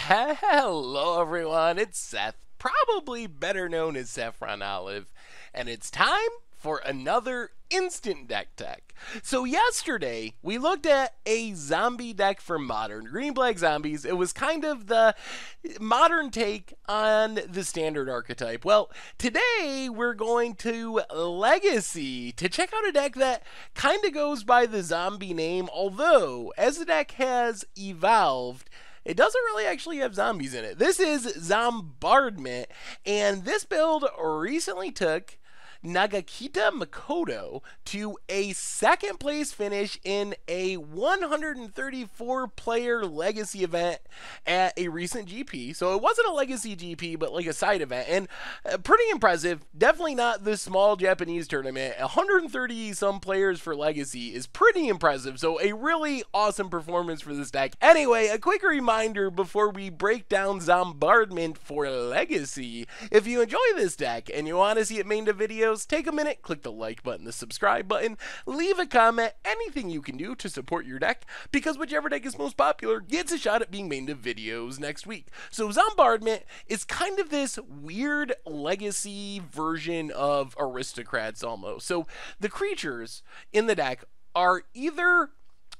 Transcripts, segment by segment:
Hello everyone, it's Seth, probably better known as Saffron Olive, and it's time for another instant deck tech. So yesterday, we looked at a zombie deck for Modern, green-black zombies. It was kind of the modern take on the standard archetype. Well, today we're going to Legacy to check out a deck that kind of goes by the zombie name, although as the deck has evolved, it doesn't really actually have zombies in it. This is Zombardment, and this build recently took Nagakita Makoto to a second place finish in a 134 player legacy event at a recent GP. So it wasn't a legacy GP, but like a side event, and pretty impressive. Definitely not the small Japanese tournament. 130 some players for legacy is pretty impressive. So a really awesome performance for this deck. Anyway, a quick reminder before we break down Zombardment for legacy. If you enjoy this deck and you want to see it made into videos, take a minute, click the like button, the subscribe button, leave a comment, anything you can do to support your deck, because whichever deck is most popular gets a shot at being made into videos next week. So Zombardment is kind of this weird legacy version of Aristocrats almost. So the creatures in the deck are either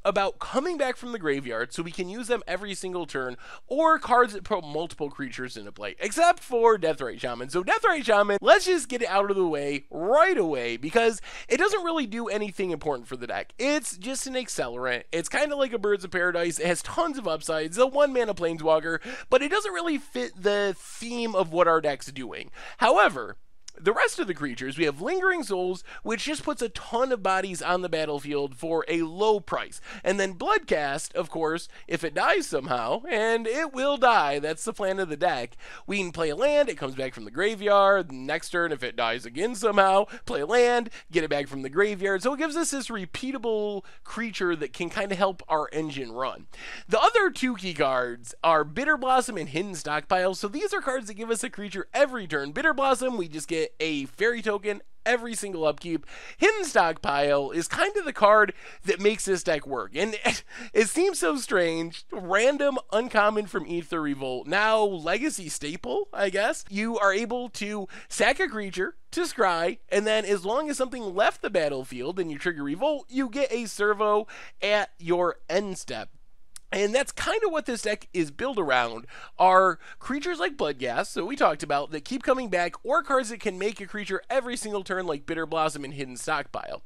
about coming back from the graveyard so we can use them every single turn, or cards that put multiple creatures into play, except for Deathrite Shaman. So Deathrite Shaman, let's just get it out of the way right away because it doesn't really do anything important for the deck. It's just an accelerant. It's kind of like a Birds of Paradise. It has tons of upsides, a 1-mana Planeswalker, but it doesn't really fit the theme of what our deck's doing. However, the rest of the creatures, we have Lingering Souls, which just puts a ton of bodies on the battlefield for a low price. And then Bloodcast, of course, if it dies somehow, and it will die, that's the plan of the deck, we can play a land, it comes back from the graveyard. Next turn, if it dies again somehow, play a land, get it back from the graveyard. So it gives us this repeatable creature that can kind of help our engine run. The other two key cards are Bitter Blossom and Hidden Stockpile. So these are cards that give us a creature every turn. Bitter Blossom, we just get a fairy token every single upkeep. Hidden Stockpile is kind of the card that makes this deck work. And it seems so strange. Random, uncommon from Aether Revolt. Now, legacy staple, I guess. You are able to sack a creature to scry, and then as long as something left the battlefield and you trigger Revolt, you get a servo at your end step. And that's kind of what this deck is built around, are creatures like Bloodghast, so we talked about, that keep coming back, or cards that can make a creature every single turn like Bitter Blossom and Hidden Stockpile.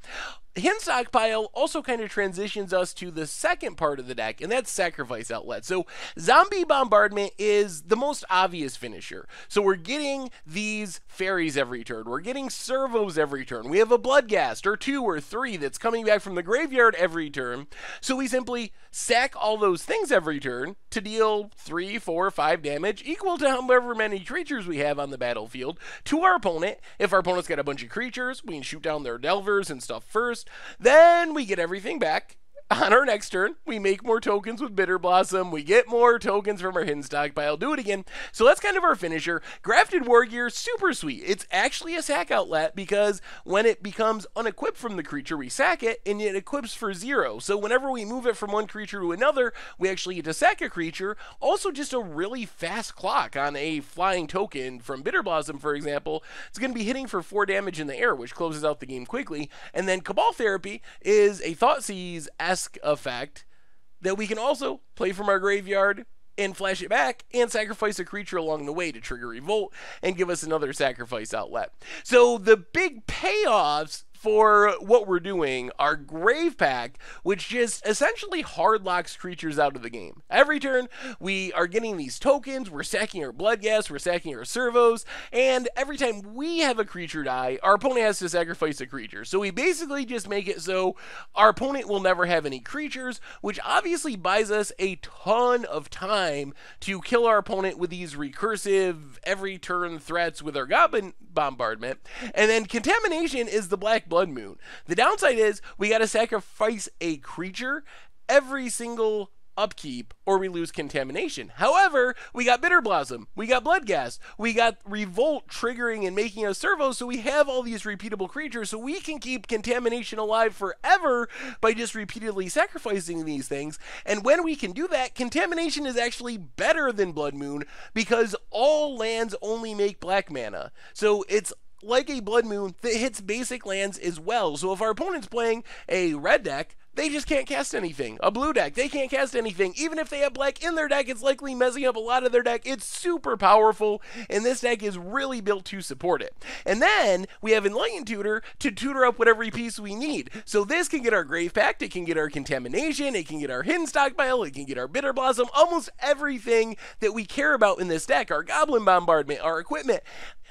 Hidden Stockpile also kind of transitions us to the second part of the deck, and that's Sacrifice Outlet. So Zombie Bombardment is the most obvious finisher. So we're getting these fairies every turn. We're getting servos every turn. We have a Bloodghast, or 2 or 3, that's coming back from the graveyard every turn. So we simply sack all those things every turn to deal 3, 4, 5 damage, equal to however many creatures we have on the battlefield, to our opponent. If our opponent's got a bunch of creatures, we can shoot down their Delvers and stuff first. Then we get everything back. On our next turn, we make more tokens with Bitter Blossom. We get more tokens from our Hidden Stockpile. Do it again. So that's kind of our finisher. Grafted War Gear, super sweet. It's actually a sack outlet because when it becomes unequipped from the creature, we sack it, and it equips for 0. So whenever we move it from one creature to another, we actually get to sack a creature. Also, just a really fast clock on a flying token from Bitter Blossom, for example. It's going to be hitting for 4 damage in the air, which closes out the game quickly. And then Cabal Therapy is a Thoughtseize-esque effect that we can also play from our graveyard and flash it back and sacrifice a creature along the way to trigger Revolt and give us another sacrifice outlet. So the big payoffs for what we're doing are Grave Pack, which just essentially hard locks creatures out of the game. Every turn, we are getting these tokens, we're sacking our Bloodghast, we're sacking our servos, and every time we have a creature die, our opponent has to sacrifice a creature. So we basically just make it so our opponent will never have any creatures, which obviously buys us a ton of time to kill our opponent with these recursive every turn threats with our Goblin Bombardment. And then Contamination is the Black Blood Moon. The downside is we got to sacrifice a creature every single upkeep or we lose contamination. However, we got Bitter Blossom, we got Bloodghast, we got Revolt triggering and making us servo, so we have all these repeatable creatures, so we can keep contamination alive forever by just repeatedly sacrificing these things. And when we can do that, contamination is actually better than Blood Moon because all lands only make black mana. So it's like a Blood Moon that hits basic lands as well. So if our opponent's playing a red deck, they just can't cast anything. A blue deck, they can't cast anything. Even if they have black in their deck, it's likely messing up a lot of their deck. It's super powerful, and this deck is really built to support it. And then we have Enlightened Tutor to tutor up whatever piece we need. So this can get our Grave Pact, it can get our Contamination, it can get our Hidden Stockpile, it can get our Bitter Blossom, almost everything that we care about in this deck, our Goblin Bombardment, our equipment.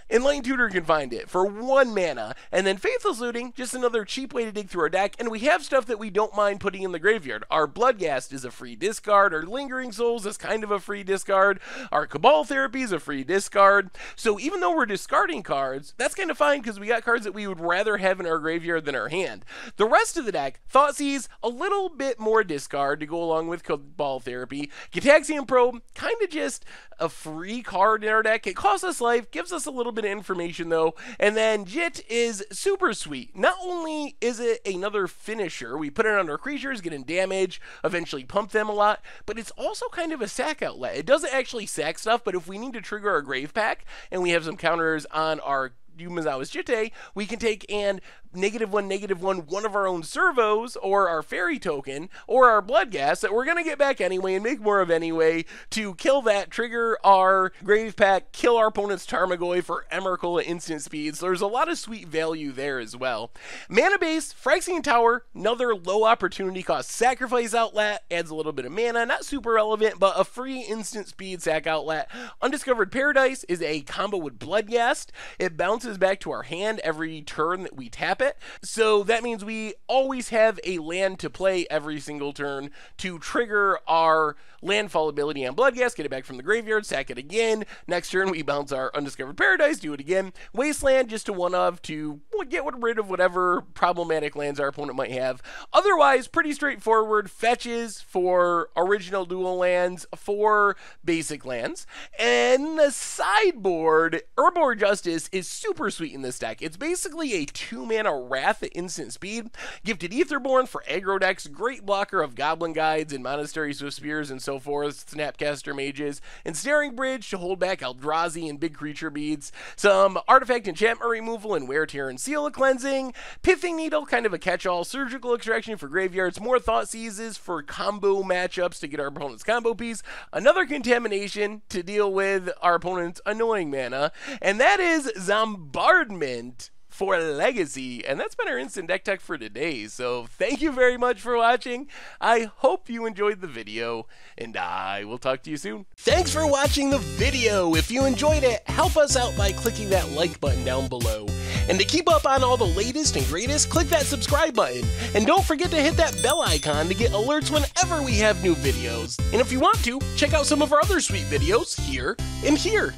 Enlightened Tutor can find it for 1 mana, and then Faithless Looting, just another cheap way to dig through our deck, and we have stuff that we don't mind putting in the graveyard. Our Bloodghast is a free discard, our Lingering Souls is kind of a free discard, our Cabal Therapy is a free discard, so even though we're discarding cards, that's kind of fine because we got cards that we would rather have in our graveyard than our hand. The rest of the deck, Thoughtseize, a little bit more discard to go along with Cabal Therapy, Gitaxian Probe, kind of just a free card in our deck. It costs us life, gives us a little bit of information though, and then Jit is super sweet. Not only is it another finisher, we put it on our creatures, get in damage, eventually pump them a lot, but it's also kind of a sack outlet. It doesn't actually sack stuff, but if we need to trigger our Grave Pack and we have some counters on our Yumazawa's Jitte, we can take and -1/-1 one of our own servos or our fairy token or our Bloodghast that we're going to get back anyway and make more of anyway to kill that, trigger our Grave Pack, kill our opponent's Tarmogoyf for Emrakul at instant speed. So there's a lot of sweet value there as well. Mana base, Phyrexian Tower, another low opportunity cost sacrifice outlet, adds a little bit of mana, not super relevant, but a free instant speed sack outlet. Undiscovered Paradise is a combo with Bloodghast. It bounces back to our hand every turn that we tap it. So that means we always have a land to play every single turn to trigger our landfall ability on Bloodghast, get it back from the graveyard, sack it again. Next turn we bounce our Undiscovered Paradise, do it again. Wasteland, just a one-of to get rid of whatever problematic lands our opponent might have. Otherwise, pretty straightforward. Fetches for original dual lands, for basic lands. And the sideboard, Urborg Justice is super sweet in this deck. It's basically a 2-mana Wrath at instant speed. Gifted Aetherborn for aggro decks, great blocker of Goblin Guides and Monastery Swift Spears and so forth, Snapcaster Mages, and Snaring Bridge to hold back Eldrazi and big creature beads, some artifact enchantment removal and Wear, Tear, and Seal cleansing, Pithing Needle, kind of a catch-all, Surgical Extraction for graveyards, more Thoughtseizes for combo matchups to get our opponent's combo piece, another Contamination to deal with our opponent's annoying mana, and that is Zombardment for Legacy. And that's been our instant deck tech for today. So thank you very much for watching. I hope you enjoyed the video, and I will talk to you soon. Thanks for watching the video. If you enjoyed it, help us out by clicking that like button down below. And to keep up on all the latest and greatest, click that subscribe button. And don't forget to hit that bell icon to get alerts whenever we have new videos. And if you want to, check out some of our other sweet videos here and here.